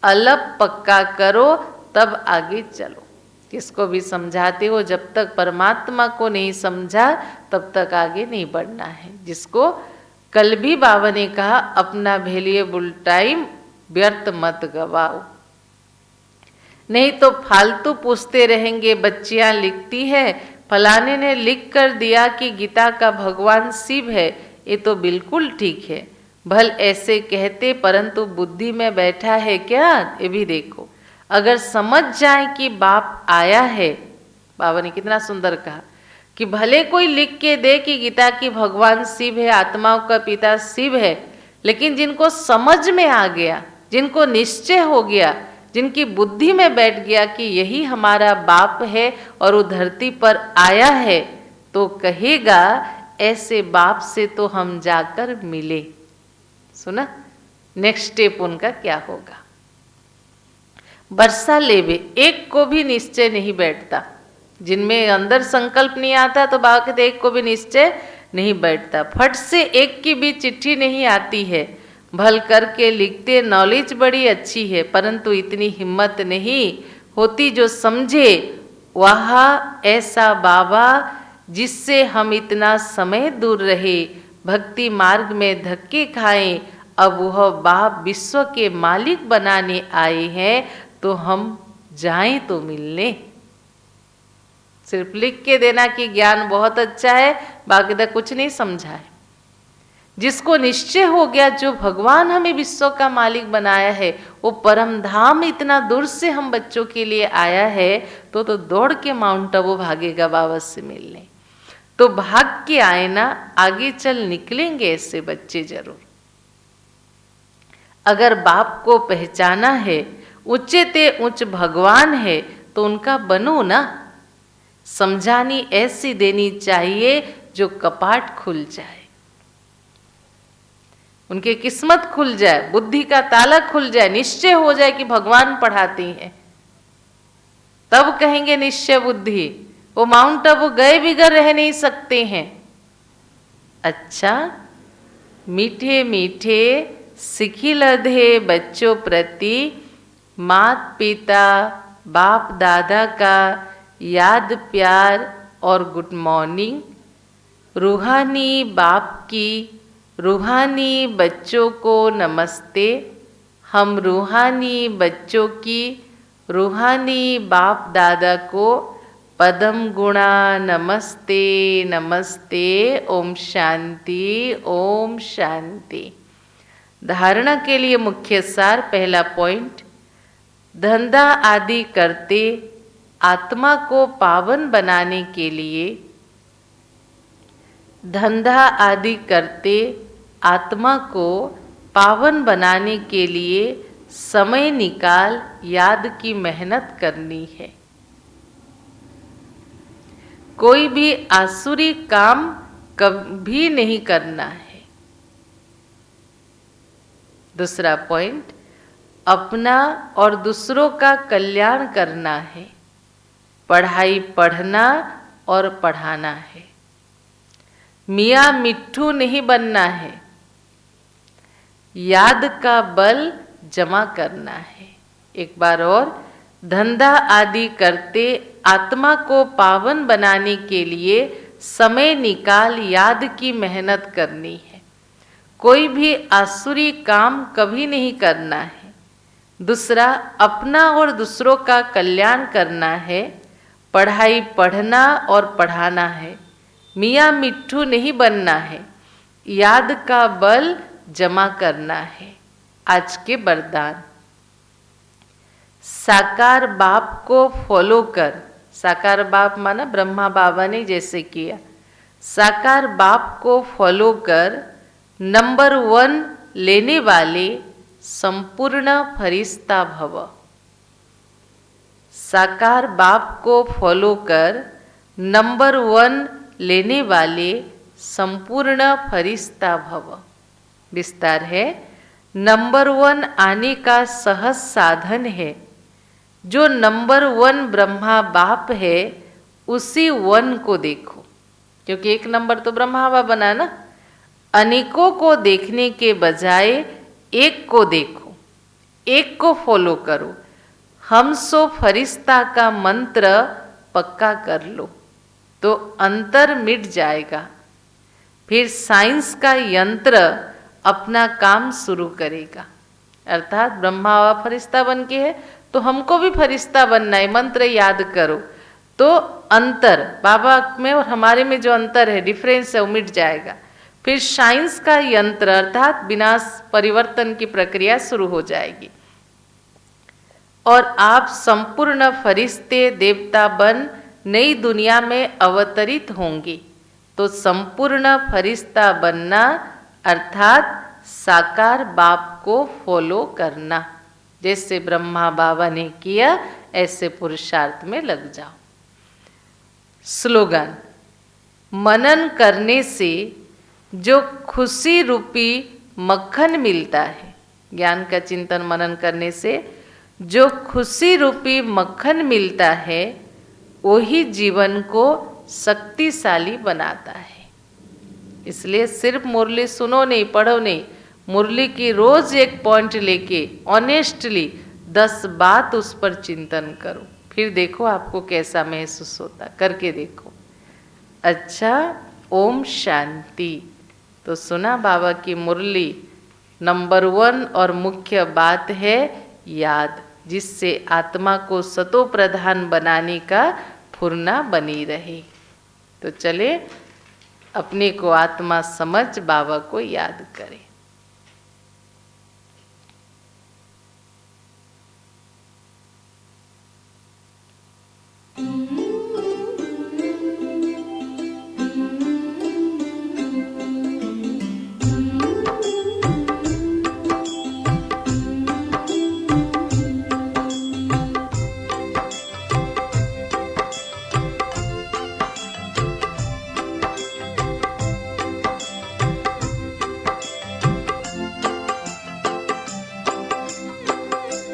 अलग पक्का करो तब आगे चलो। किसको भी समझाते हो, जब तक परमात्मा को नहीं समझा तब तक आगे नहीं बढ़ना है। जिसको कल भी बाबा ने कहा, अपना वैल्यूएबल टाइम व्यर्थ मत गवाओ, नहीं तो फालतू पूछते रहेंगे। बच्चियां लिखती है फलाने ने लिख कर दिया कि गीता का भगवान शिव है, ये तो बिल्कुल ठीक है, भल ऐसे कहते, परंतु बुद्धि में बैठा है क्या, ये भी देखो। अगर समझ जाए कि बाप आया है, बाबा ने कितना सुंदर कहा कि भले कोई लिख के दे कि गीता की भगवान शिव है, आत्माओं का पिता शिव है, लेकिन जिनको समझ में आ गया, जिनको निश्चय हो गया, जिनकी बुद्धि में बैठ गया कि यही हमारा बाप है और वो धरती पर आया है, तो कहेगा ऐसे बाप से तो हम जाकर मिले। सुना नेक्स्ट स्टेप उनका क्या होगा। बरसा लेवे, एक को भी निश्चय नहीं बैठता, जिनमें अंदर संकल्प नहीं आता तो बाबा कहते एक को भी निश्चय नहीं बैठता। फट से एक की भी चिट्ठी नहीं आती है, भल करके लिखते, नॉलेज बड़ी अच्छी है, परंतु इतनी हिम्मत नहीं होती जो समझे वह ऐसा बाबा जिससे हम इतना समय दूर रहे, भक्ति मार्ग में धक्के खाएं, अब वह बाप विश्व के मालिक बनाने आए हैं, तो हम जाएं तो मिलने। सिर्फ लिख के देना कि ज्ञान बहुत अच्छा है, बाकी तक कुछ नहीं समझा है। जिसको निश्चय हो गया जो भगवान हमें विश्व का मालिक बनाया है, वो परम धाम इतना दूर से हम बच्चों के लिए आया है, तो दौड़ के माउंट आबू भागेगा बाबा से मिलने। तो भाग के आए ना, आगे चल निकलेंगे ऐसे बच्चे जरूर। अगर बाप को पहचाना है, ऊंचे ते ऊंच भगवान है, तो उनका बनो ना। समझानी ऐसी देनी चाहिए जो कपाट खुल जाए, उनकी किस्मत खुल जाए, बुद्धि का ताला खुल जाए, निश्चय हो जाए कि भगवान पढ़ाती हैं, तब कहेंगे निश्चय बुद्धि। वो माउंट आबू गए बिगर रह नहीं सकते हैं। अच्छा, मीठे मीठे सिखी लधे बच्चों प्रति मात पिता बाप दादा का याद प्यार और गुड मॉर्निंग। रूहानी बाप की रूहानी बच्चों को नमस्ते। हम रूहानी बच्चों की रूहानी बाप दादा को पदम गुणा नमस्ते नमस्ते। ओम शांति ओम शांति। धारणा के लिए मुख्य सार, पहला पॉइंट, धंधा आदि करते आत्मा को पावन बनाने के लिए, धंधा आदि करते आत्मा को पावन बनाने के लिए समय निकाल याद की मेहनत करनी है। कोई भी आसुरी काम कभी नहीं करना है। दूसरा पॉइंट, अपना और दूसरों का कल्याण करना है। पढ़ाई पढ़ना और पढ़ाना है। मियाँ मिट्ठू नहीं बनना है। याद का बल जमा करना है। एक बार और, धंधा आदि करते आत्मा को पावन बनाने के लिए समय निकाल याद की मेहनत करनी है। कोई भी आसुरी काम कभी नहीं करना है। दूसरा, अपना और दूसरों का कल्याण करना है। पढ़ाई पढ़ना और पढ़ाना है। मियाँ मिट्ठू नहीं बनना है। याद का बल जमा करना है। आज के वरदान, साकार बाप को फॉलो कर। साकार बाप माना ब्रह्मा बाबा ने जैसे किया। साकार बाप को फॉलो कर, नंबर 1 लेने वाले संपूर्ण फरिश्ता भव। साकार बाप को फॉलो कर, नंबर 1 लेने वाले संपूर्ण फरिश्ता भव। विस्तार है, नंबर 1 आने का सहज साधन है। जो नंबर 1 ब्रह्मा बाप है, उसी 1 को देखो, क्योंकि एक नंबर तो ब्रह्मा बाबा बना ना। अनेकों को देखने के बजाय एक को देखो, एक को फॉलो करो। हम सो फरिश्ता का मंत्र पक्का कर लो तो अंतर मिट जाएगा। फिर साइंस का यंत्र अपना काम शुरू करेगा। अर्थात ब्रह्मा बाबा फरिश्ता बन के है, तो हमको भी फरिश्ता बनना है। मंत्र याद करो तो अंतर, बाबा में और हमारे में जो अंतर है, डिफरेंस है, वो मिट जाएगा। फिर साइंस का यंत्र अर्थात विनाश परिवर्तन की प्रक्रिया शुरू हो जाएगी और आप संपूर्ण फरिश्ते देवता बन नई दुनिया में अवतरित होंगे। तो संपूर्ण फरिश्ता बनना अर्थात साकार बाप को फॉलो करना, जैसे ब्रह्मा बाबा ने किया ऐसे पुरुषार्थ में लग जाओ। स्लोगन, मनन करने से जो खुशी रूपी मक्खन मिलता है, ज्ञान का चिंतन मनन करने से जो खुशी रूपी मक्खन मिलता है वही जीवन को शक्तिशाली बनाता है। इसलिए सिर्फ मुरली सुनो नहीं, पढ़ो नहीं, मुरली की रोज एक पॉइंट लेके ऑनेस्टली 10 बात उस पर चिंतन करो, फिर देखो आपको कैसा महसूस होता, करके देखो। अच्छा, ओम शांति। तो सुना बाबा की मुरली, नंबर 1 और मुख्य बात है याद, जिससे आत्मा को सतो प्रधान बनाने का फुरना बनी रहे। तो चले अपने को आत्मा समझ बाबा को याद करें।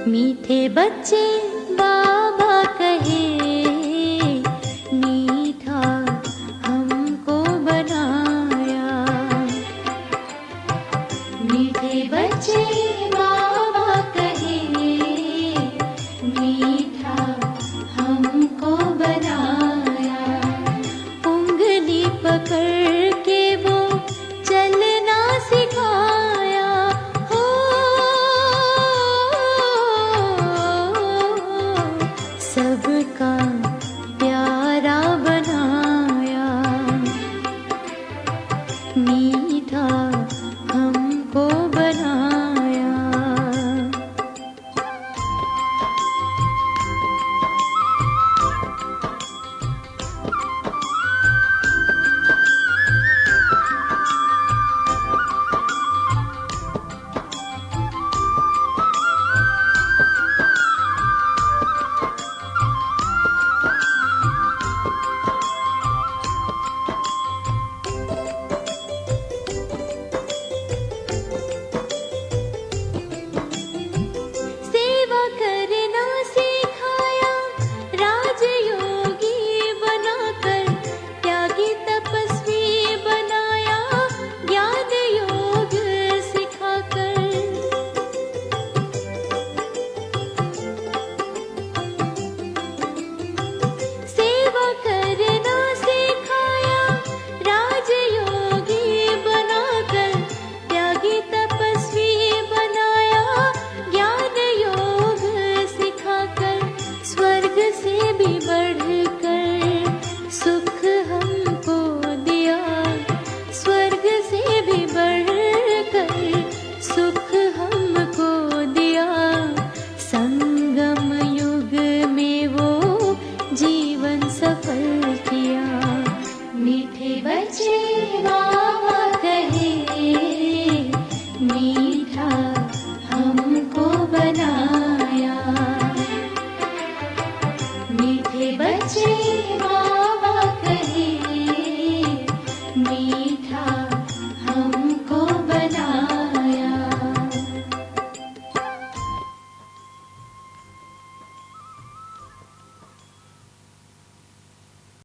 मीठे बच्चे बाबा कहे, मीठा हमको बनाया। मीठे बच्चे बाबा कहे, मीठा हमको बनाया। उंगली पकड़ के वो चलना सिखाया। सबका प्यारा बनाया। मीठा हमको बनाया। सेवा करना सिखाया, राजयोगी बनाकर त्यागी तपस्वी बनाया। ज्ञान योग सिखाकर सेवा करना सिखाया, राजयोगी बनाकर त्यागी तपस्वी बनाया। ज्ञान योग सिखाकर स्वर्ग से भी बढ़कर सुख हमको दिया। स्वर्ग से भी बढ़कर सुख हमको दिया। संगम युग में वो जीवन सफल किया। मीठे बच्चे बाबा कहे, मीठा हमको बनाया। मीठे बच्चे